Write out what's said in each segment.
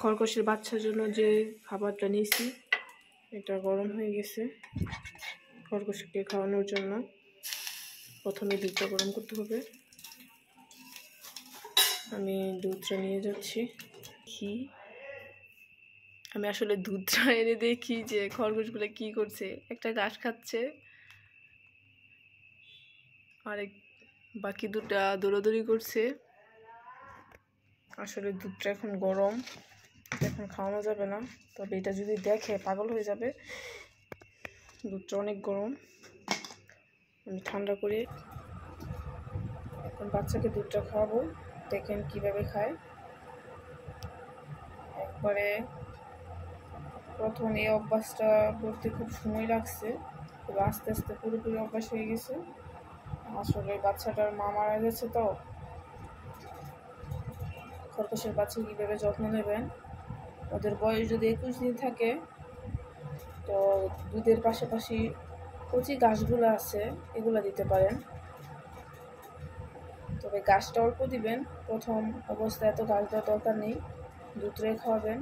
খরগোশের বাচ্চার জন্য যে খাবারটা নিয়েছি এটা গরম হয়ে গেছে। খরগোশকে খাওয়ানোর জন্য প্রথমে দুধটা গরম করতে হবে। আমি দুধটা নিয়ে যাচ্ছি। আমি আসলে দুধটা এনে দেখি যে খরগোশগুলো কি করছে। একটা ঘাস খাচ্ছে, আরেক বাকি দুটা দৌড়াদৌড়ি করছে। আসলে দুধটা এখন গরম, এখন খাওয়ানো যাবে না, তবে এটা যদি দেখে পাগল হয়ে যাবে। দুধটা অনেক গরম, আমি ঠান্ডা করে এখন বাচ্চাকে দুধটা খাওয়াবো। দেখেন কিভাবে খায়। একবারে প্রথম এই অভ্যাসটা করতে খুব সময় লাগছে, তবে আস্তে আস্তে পুরোপুরি অভ্যাস হয়ে গেছে। আসলে বাচ্চাটার মা মারা গেছে, তো খরগোশের বাচ্চা কীভাবে যত্ন নেবেন। ওদের বয়স যদি 21 দিন থাকে, তো দুধের পাশাপাশি কচি ঘাসগুলো আছে এগুলো দিতে পারেন, তবে ঘাসটা অল্প দিবেন। প্রথম অবস্থায় এত ঘাস দেওয়ার দরকার নেই, দুধ রে খাওয়াবেন।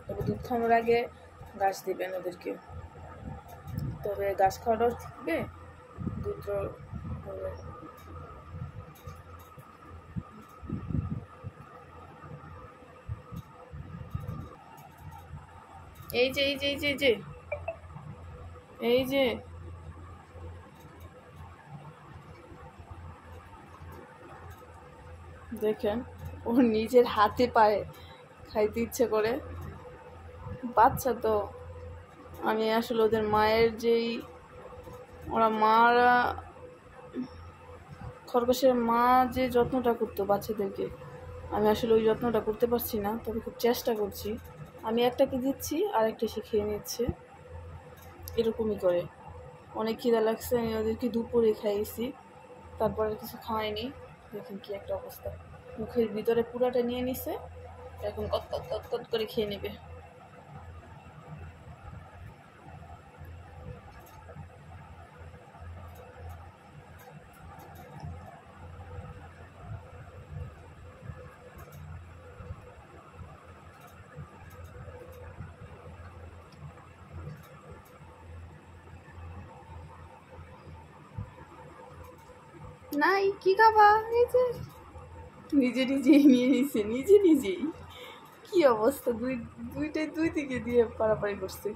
তবে দুধ খাওয়ানোর আগে ঘাস দিবেন ওদেরকে, তবে ঘাস খাওয়াটাও শিখবে, দুধ হবে। এই যে এই যে এই যে এই যে এই যে দেখেন, ও নিজের হাতে পায়ে খাইতে ইচ্ছে করে। বাচ্চা তো, আমি আসলে ওদের মায়ের যেই মারা খরগোশের মা যে যত্নটা করতো বাচ্চাদেরকে, আমি আসলে ওই যত্নটা করতে পারছি না, তবে খুব চেষ্টা করছি। আমি একটাকে দিচ্ছি আর একটা শিখিয়ে নিচ্ছে, এরকমই করে। অনেক খিদা লাগছে, আমি ওদেরকে দুপুরে খাইয়েছি, তারপরে কিছু খাওয়াইনি। দেখুন কি একটা অবস্থা, মুখের ভিতরে পুরাটা নিয়ে নিছে, এখন কত কত কত কত করে খেয়ে নেবে। নাই কি খাবা, এই যে নিজে নিজেই নিয়ে নিছে, নিজে নিজেই। কি অবস্থা, দুইটাই দুই দিকে দিয়ে পারাপারি করছে।